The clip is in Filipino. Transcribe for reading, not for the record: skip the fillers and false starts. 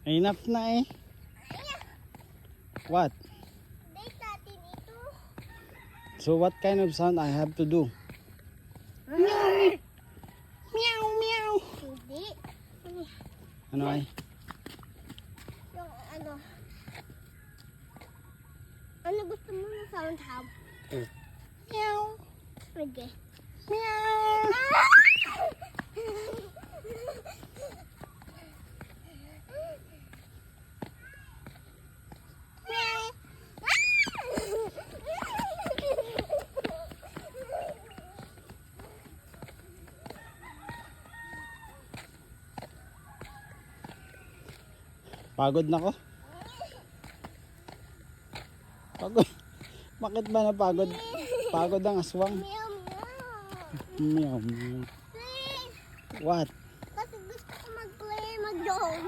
Enough na eh. What? Date natin ito. So what kind of sound I have to do? Meow, meow, meow. Hindi. Ano ay? Yung ano. Ano gusto mo ng sound hub? Meow, Pwede. meow. Pagod na ko. Pagod. Bakit ba napagod? Pagod ang aswang. Meow, Meow, meow. meow. Please. What? Kasi gusto ko mag-play, mag-dog.